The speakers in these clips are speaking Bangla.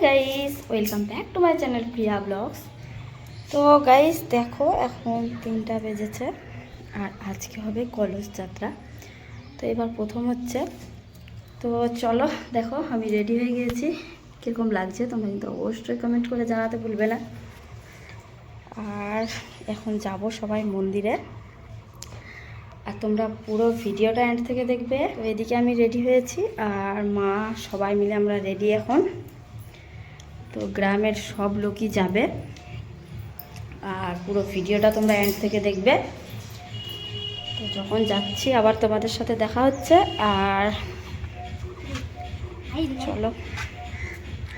Guys, welcome back to my channel Priya blogs. তো গাইস দেখো, এখন 3টা বেজেছে আর আজকে হবে কলস যাত্রা। তো এবার প্রথম হচ্ছে, তো চলো দেখো আমি রেডি হয়ে গিয়েছি। কীরকম লাগছে তোমরা কিন্তু অবশ্যই কমেন্ট করে জানাতে ভুলবে না। আর এখন যাব সবাই মন্দিরে, আর তোমরা পুরো ভিডিওটা এন্ড থেকে দেখবে। এদিকে আমি রেডি হয়েছি আর মা সবাই মিলে আমরা রেডি এখন। তো গ্রামের সব লোকই যাবে আর পুরো ভিডিওটা তোমরা এন্ড থেকে দেখবে। তো যখন যাচ্ছি আবার তোমাদের সাথে দেখা হচ্ছে। আর চলো,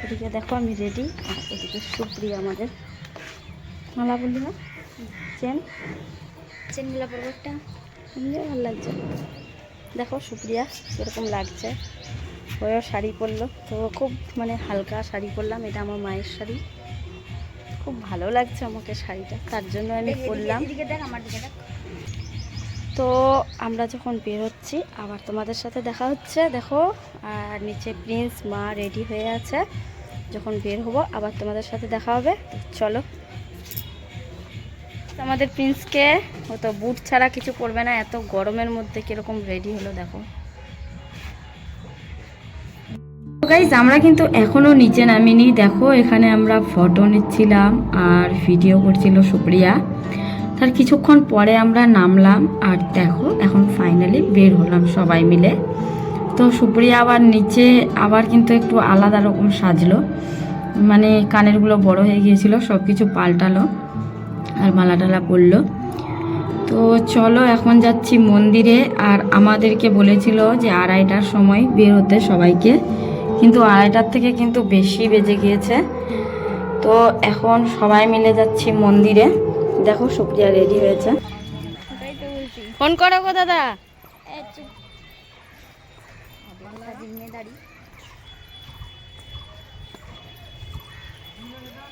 এদিকে দেখো আমি রেডি, আর এদিকে সুপ্রিয়া আমাদের মালা বললি না চেনগুলা পরবো একটা, ভালো লাগছে। দেখো সুপ্রিয়া কীরকম লাগছে, ওও শাড়ি পরলো। তো খুব হালকা শাড়ি পরলাম, এটা আমার মায়ের শাড়ি, খুব ভালো লাগছে আমাকে শাড়িটা, তার জন্য আমি পরলাম। তো আমরা যখন বের হচ্ছি আবার তোমাদের সাথে দেখা হচ্ছে। দেখো আর নিচে প্রিন্স মা রেডি হয়ে আছে, যখন বের হবো আবার তোমাদের সাথে দেখা হবে। তো চলো, আমাদের প্রিন্সকে ও তো বুট ছাড়া কিছু পরবে না, এত গরমের মধ্যে কিরকম রেডি হলো দেখো। গাইজ আমরা কিন্তু এখনো নিচে নামিনি, দেখো এখানে আমরা ফটো নিচ্ছিলাম আর ভিডিও করছিল সুপ্রিয়া। তার কিছুক্ষণ পরে আমরা নামলাম আর দেখো এখন ফাইনালি বের হলাম সবাই মিলে। তো সুপ্রিয়া আবার নিচে আবার কিন্তু একটু আলাদা রকম সাজলো, কানেরগুলো বড় হয়ে গিয়েছিল, সব কিছু পাল্টালো আর মালা টালা পরলো। তো চলো এখন যাচ্ছি মন্দিরে। আর আমাদেরকে বলেছিল যে 2:30টার সময় বের হতে সবাইকে, কিন্তু 2:30টার থেকে কিন্তু বেশি বেজে গিয়েছে। তো এখন সবাই মিলে যাচ্ছি মন্দিরে। দেখো সুপ্রিয়া রেডি হয়েছে। ফোন করো গো দাদা।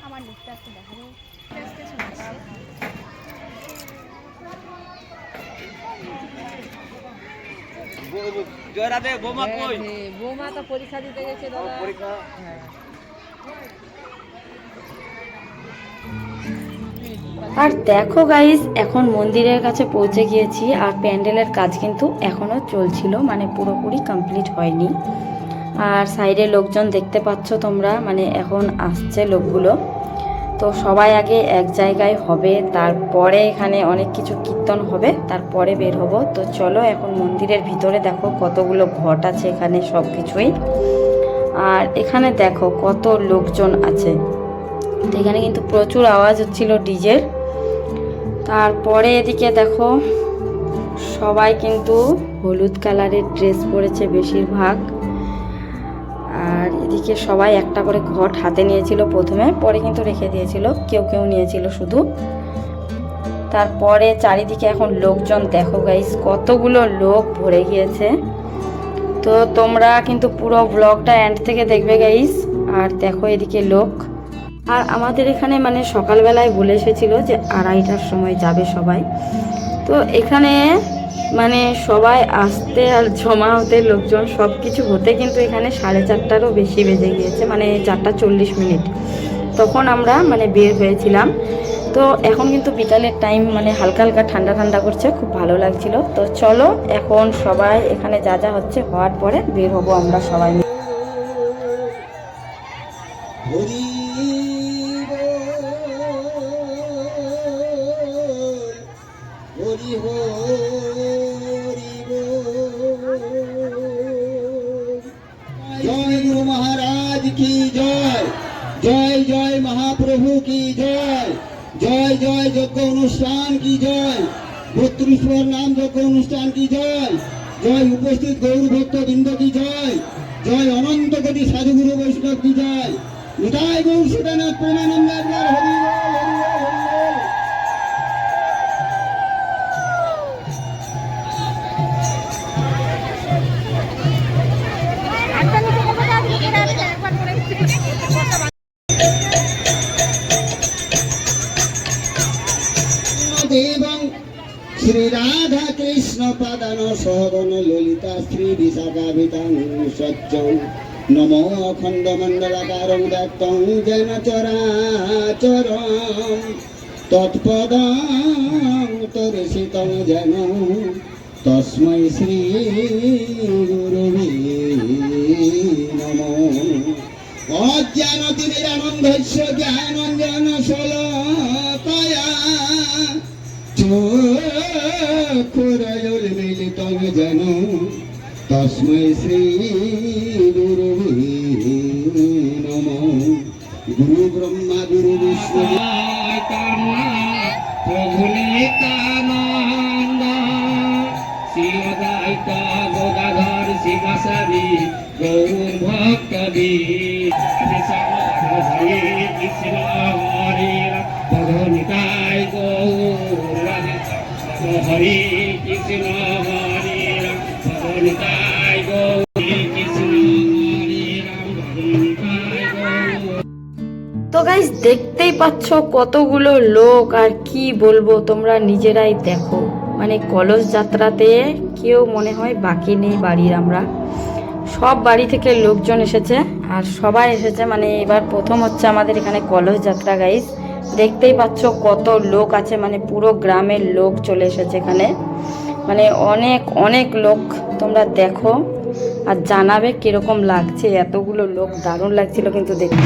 আমার লিখতে আসতে দেখা যায়। বৌমা তো পরীক্ষা দিতে গেছে দাদা। আর দেখো গাইস এখন মন্দিরের কাছে পৌঁছে গিয়েছি, আর প্যান্ডেলের কাজ কিন্তু এখনো চলছিল, পুরোপুরি কমপ্লিট হয়নি। আর সাইডে লোকজন দেখতে পাচ্ছ তোমরা, এখন আসছে লোকগুলো। তো সবাই আগে এক জায়গায় হবে, তারপরে এখানে অনেক কিছু কীর্তন হবে, তারপরে বের হব। তো চলো এখন মন্দিরের ভিতরে দেখো কতগুলো ঘট আছে এখানে সব কিছুই। আর এখানে দেখো কত লোকজন আছে। তো এখানে কিন্তু প্রচুর আওয়াজ হচ্ছিল ডিজের। তারপরে এদিকে দেখো সবাই কিন্তু হলুদ কালারের ড্রেস পরেছে বেশিরভাগ। আর এদিকে সবাই একটা করে ঘট হাতে নিয়েছিল প্রথমে, পরে কিন্তু রেখে দিয়েছিল, কেউ কেউ নিয়েছিল শুধু। তারপরে চারিদিকে এখন লোকজন দেখো গাইস, কতগুলো লোক ভরে গিয়েছে। তো তোমরা কিন্তু পুরো ব্লগটা এন্ড থেকে দেখবে গাইস। আর দেখো এদিকে লোক। আর আমাদের এখানে সকালবেলায় বলে এসেছিল যে 2:30টার সময় যাবে সবাই। তো এখানে সবাই আসতে আর জমা হতে লোকজন সব কিছু হতে কিন্তু এখানে 4:30টারও বেশি বেজে গিয়েছে, 4:40 তখন আমরা বের হয়েছিলাম। তো এখন কিন্তু বিকালের টাইম, হালকা হালকা ঠান্ডা ঠান্ডা করছে, খুব ভালো লাগছিল। তো চলো এখন সবাই এখানে যা যা হচ্ছে হওয়ার পরে বের হবো আমরা সবাই। जय गुरु महाराज की जय, जय जय महाप्रभु की जय, जय जय यज्ञ अनुष्ठान की जय, 32 नाम यज्ञ अनुष्ठान की जय, जय उपस्थित गौर भक्त वृंद की जय, जय अनंत कोटि साधुगुरु वैष्णव की जय, निताय गौर सदानंद प्रेमानंद हरि देवं श्री राधा कृष्ण पदन सहगन ललिता श्री विशाखाभितां सज्जं নমো অখণ্ডমণ্ডলাকারং ব্যক্তং যেন চরাচরম তৎপদং দর্শিতং যেন তস্मै শ্রী গুরুবে নমো। অজ্ঞানতিমিরানন্দস্য জ্ঞানাঞ্জন শলাকয়া চক্ষুরয়োর্মিলিতং যেন তস্मै শ্রী গুরুবে নমো। গুরু ব্রহ্মা গুরু বিষ্ণু প্রভু নিত্যানন্দ শিবদায়িত গদাধর শিবাসাবি গৌর ভক্তবীর হরে কৃষ্ণ হরে পদ নিতাই গৌর হরে কৃষ্ণ হরে পদ নিতাই গৌর কৃষ্ণ হরে রাম পদ নিতাই গৌর। তো গাইস দেখতেই পাচ্ছ কতগুলো লোক, আর কি বলবো তোমরা নিজেরাই দেখো। মানে কলস যাত্রাতে কেউ মনে হয় বাকি নেই বাড়ির। আমরা সব বাড়ি থেকে লোকজন এসেছে, আর সবাই এসেছে। মানে এবার প্রথম হচ্ছে আমাদের এখানে কলস যাত্রা গাইস। দেখতেই পাচ্ছ কত লোক আছে, মানে পুরো গ্রামের লোক চলে এসেছে এখানে। মানে অনেক অনেক লোক, তোমরা দেখো আর জানাবে কিরকম লাগছে। এতগুলো লোক দারুণ লাগছিল কিন্তু দেখতে।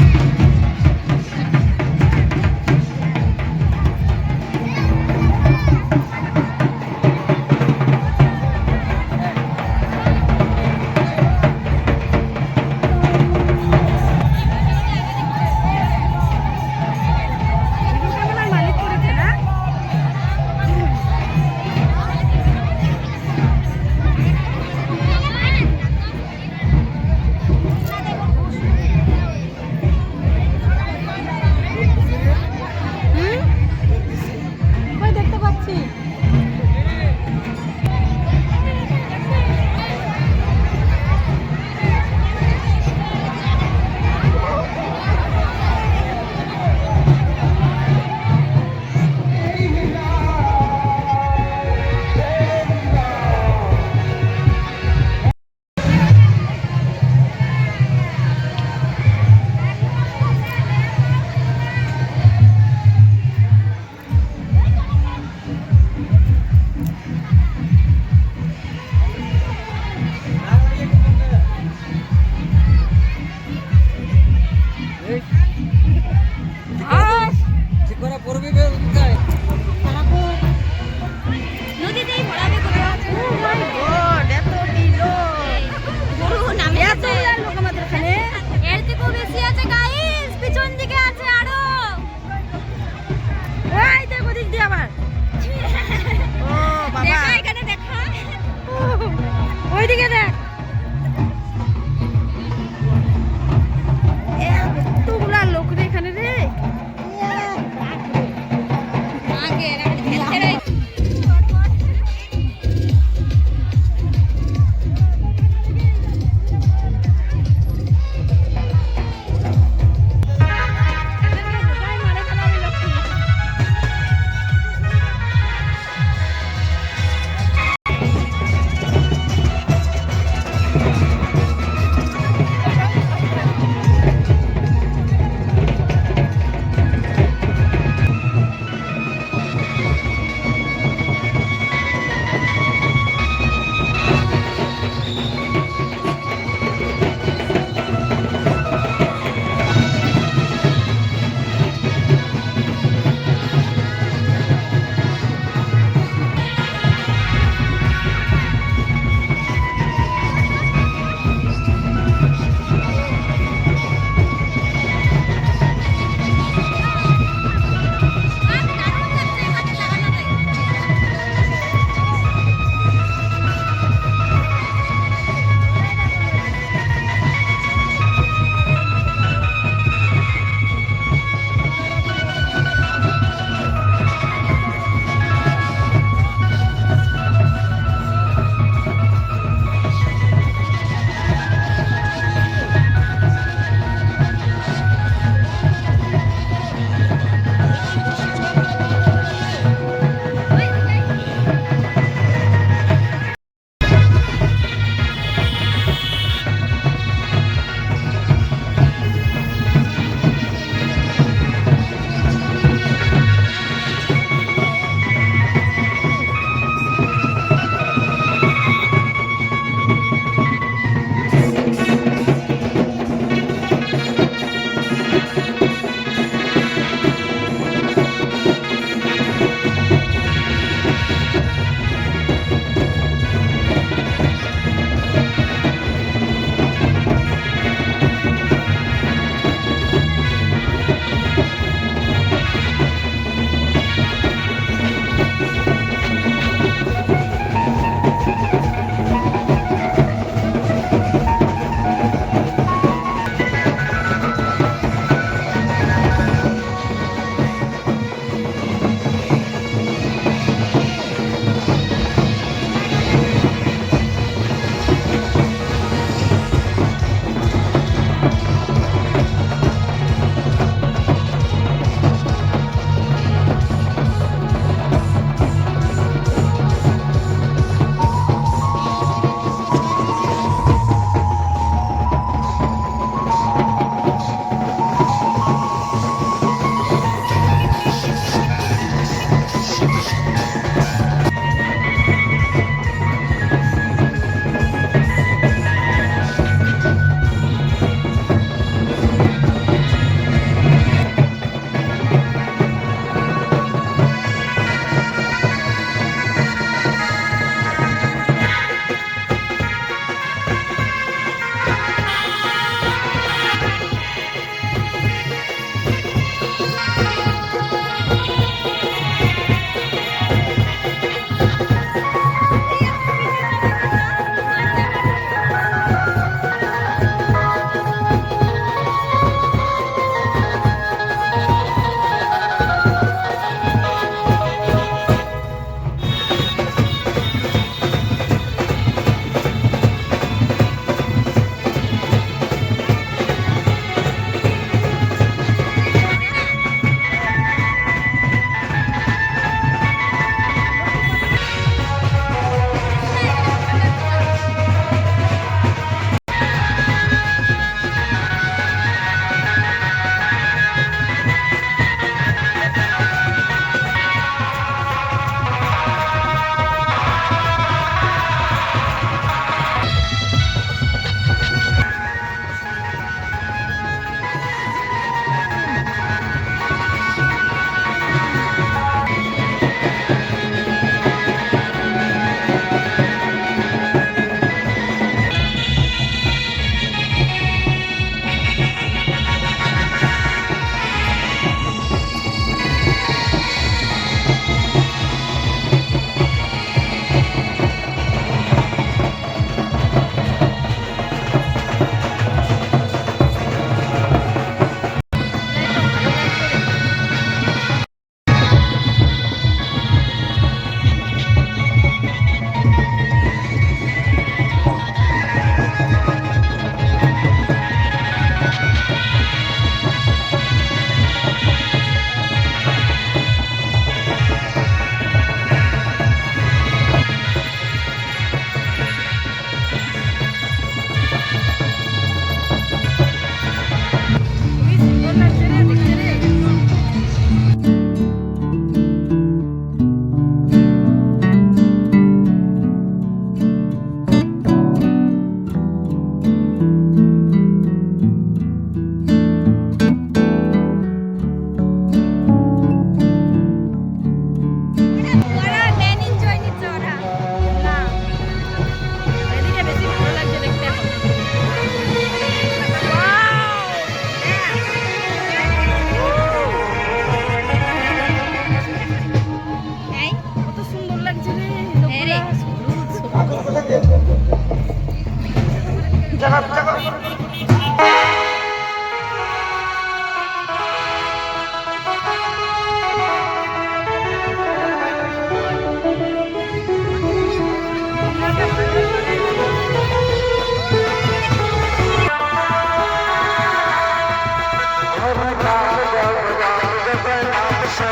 তো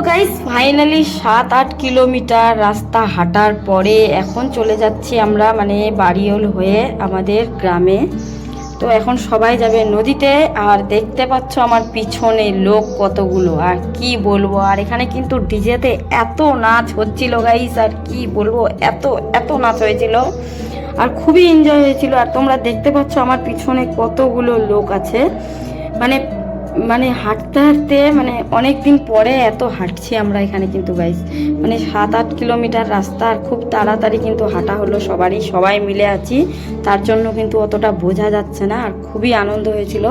গাইস ফাইনালি 7-8 কিলোমিটার রাস্তা হাঁটার পরে এখন চলে যাচ্ছি আমরা মানে বাড়িওল হয়ে আমাদের গ্রামে। তো এখন সবাই যাবে নদীতে, আর দেখতে পাচ্ছ আমার পিছনে লোক কতগুলো, আর কি বলবো। আর এখানে কিন্তু ডিজেতে এত নাচ হচ্ছিল গাইস, আর কি বলবো, এত এত নাচ হয়েছিল আর খুবই এনজয় হয়েছিল। আর তোমরা দেখতে পাচ্ছ আমার পিছনে কতগুলো লোক আছে, মানে মানে হাঁটতে হাঁটতে মানে অনেক দিন পরে এত হাঁটছি আমরা এখানে কিন্তু গাইস, মানে 7-8 কিলোমিটার রাস্তা, আর খুব তাড়াতাড়ি কিন্তু হাঁটা হলো সবারই, সবাই মিলে আছি তার জন্য কিন্তু অতটা বোঝা যাচ্ছে না। আর খুবই আনন্দ হয়েছিল।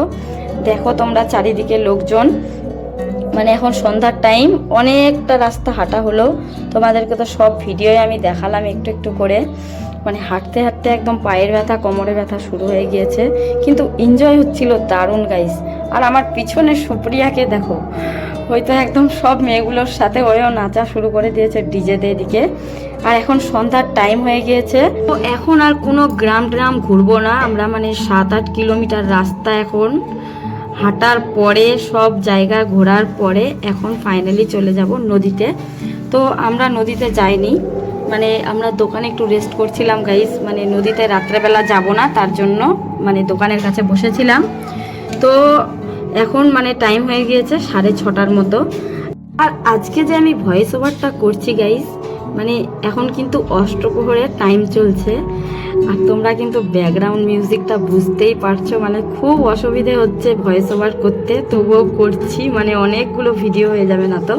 দেখো তোমরা চারিদিকে লোকজন, মানে এখন সন্ধ্যার টাইম, অনেকটা রাস্তা হাঁটা হলো। তোমাদেরকে তো সব ভিডিওয়ে আমি দেখালাম একটু একটু করে। মানে হাঁটতে হাঁটতে একদম পায়ের ব্যথা কোমরে ব্যথা শুরু হয়ে গিয়েছে, কিন্তু এনজয় হচ্ছিল দারুণ গাইস। আর আমার পিছনে সুপ্রিয়াকে দেখো, হয়তো একদম সব মেয়েগুলোর সাথে ওও নাচা শুরু করে দিয়েছে ডিজেতে এদিকে। আর এখন সন্ধ্যার টাইম হয়ে গিয়েছে, তো এখন আর কোনো গ্রাম ট্রাম ঘুরবো না আমরা, মানে 7-8 কিলোমিটার রাস্তা এখন হাঁটার পরে, সব জায়গা ঘোরার পরে এখন ফাইনালি চলে যাব নদীতে। তো আমরা নদীতে যাইনি, মানে আমরা দোকানে একটু রেস্ট করছিলাম গাইস, মানে নদীতে রাত্রেবেলা যাব না তার জন্য মানে দোকানের কাছে বসেছিলাম। তো এখন মানে টাইম হয়ে গিয়েছে 6:30 মতো। আর আজকে যে আমি ভয়েস ওভারটা করছি গাইস, মানে এখন কিন্তু অষ্টপ্রহরের টাইম চলছে, আর তোমরা কিন্তু ব্যাকগ্রাউন্ড মিউজিকটা বুঝতেই পারছো, মানে খুব অসুবিধে হচ্ছে ভয়েস ওভার করতে, তবুও করছি, মানে অনেকগুলো ভিডিও হয়ে যাবে না তো।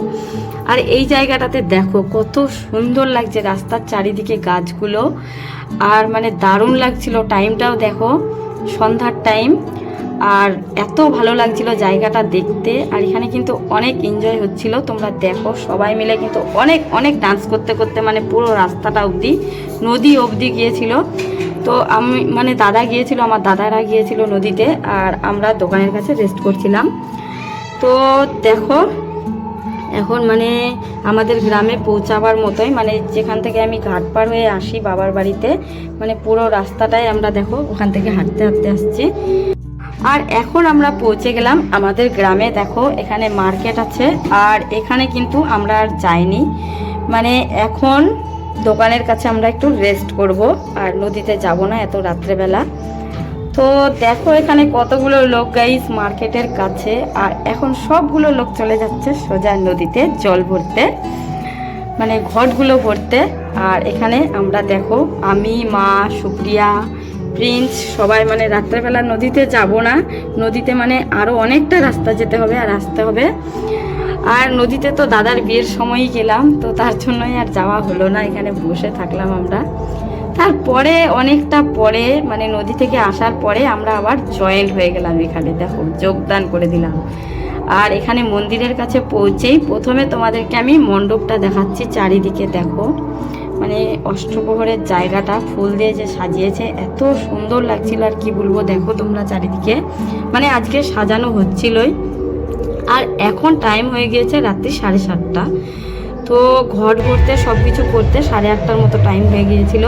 আর এই জায়গাটাতে দেখো কত সুন্দর লাগছে, রাস্তার চারিদিকে গাছগুলো, আর মানে দারুণ লাগছিল। টাইমটাও দেখো সন্ধ্যার টাইম, আর এত ভালো লাগছিল জায়গাটা দেখতে। আর এখানে কিন্তু অনেক এনজয় হচ্ছিল, তোমরা দেখো সবাই মিলে কিন্তু অনেক অনেক ডান্স করতে করতে মানে পুরো রাস্তাটা অবধি, নদী অবধি গিয়েছিল। তো আমি মানে দাদা গিয়েছিল, আমার দাদারা গিয়েছিল নদীতে, আর আমরা দোকানের কাছে রেস্ট করছিলাম। তো দেখো এখন মানে আমাদের গ্রামে পৌঁছাবার মতোই, মানে যেখান থেকে আমি ঘাট পার হয়ে আসি বাবার বাড়িতে, মানে পুরো রাস্তাটাই আমরা দেখো ওখান থেকে হাঁটতে হাঁটতে আসছি। আর এখন আমরা পৌঁছে গেলাম আমাদের গ্রামে। দেখো এখানে মার্কেট আছে, আর এখানে কিন্তু আমরা আর যাইনি, মানে এখন দোকানের কাছে আমরা একটু রেস্ট করব, আর নদীতে যাব না এত রাত্রেবেলা। তো দেখো এখানে কতগুলো লোক গাইস মার্কেটের কাছে, আর এখন সবগুলো লোক চলে যাচ্ছে সোজা নদীতে জল ভরতে, মানে ঘটগুলো ভরতে। আর এখানে আমরা দেখো আমি, মা, সুপ্রিয়া, প্রিন্স সবাই মানে রাত্রেবেলা নদীতে যাব না, নদীতে মানে আরও অনেকটা রাস্তা যেতে হবে আর আসতে হবে। আর নদীতে তো দাদার বিয়ের সময়ই গেলাম, তো তার জন্যই আর যাওয়া হলো না, এখানে বসে থাকলাম আমরা। তারপরে অনেকটা পরে মানে নদী থেকে আসার পরে আমরা আবার জয়েন্ট হয়ে গেলাম এখানে, দেখো যোগদান করে দিলাম। আর এখানে মন্দিরের কাছে পৌঁছেই প্রথমে তোমাদেরকে আমি মণ্ডপটা দেখাচ্ছি, চারিদিকে দেখো মানে অষ্টপ্রহরের জায়গাটা ফুল দিয়ে যে সাজিয়েছে এত সুন্দর লাগছিল, আর কি বলবো। দেখো তোমরা চারিদিকে, মানে আজকে সাজানো হচ্ছিলই। আর এখন টাইম হয়ে গিয়েছে রাত্রি 7:30, তো ঘট ভরতে সব কিছু করতে 8:30 মতো টাইম হয়ে গিয়েছিল।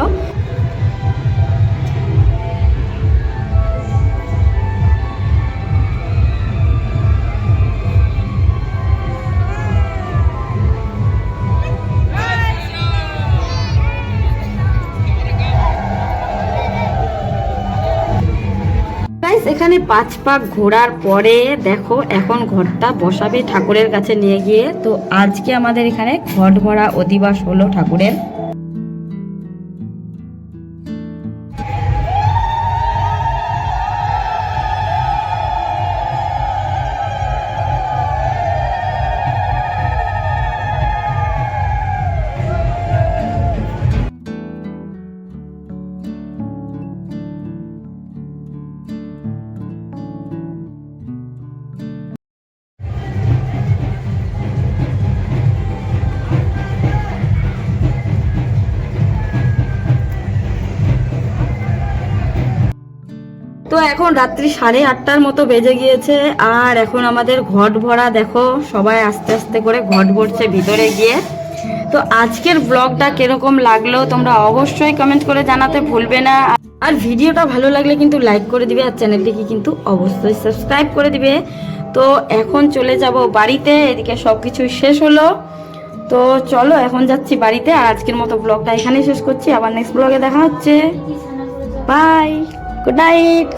এখানে 5 পাক ঘোরার পরে দেখো এখন ঘটটা বসাবে ঠাকুরের কাছে নিয়ে গিয়ে। তো আজকে আমাদের এখানে ঘট ভরা অধিবাস হলো ঠাকুরের। তো এখন রাত্রি 8:30টার মতো বেজে গিয়েছে, আর এখন আমাদের ঘট ভরা, দেখো সবাই আস্তে আস্তে করে ঘট ভরছে ভিতরে গিয়ে। তো আজকের ব্লগটা কিরকম লাগলো তোমরা অবশ্যই কমেন্ট করে জানাতে ভুলবে না। আর ভিডিওটা ভালো লাগলে কিন্তু লাইক করে দিবে, আর চ্যানেলটিকে কিন্তু অবশ্যই সাবস্ক্রাইব করে দিবে। তো এখন চলে যাব বাড়িতে, এদিকে সব কিছু শেষ হলো। তো চলো এখন যাচ্ছি বাড়িতে, আর আজকের মতো ব্লগটা এখানেই শেষ করছি। আবার নেক্সট ব্লগে দেখা হচ্ছে। Bye, good night.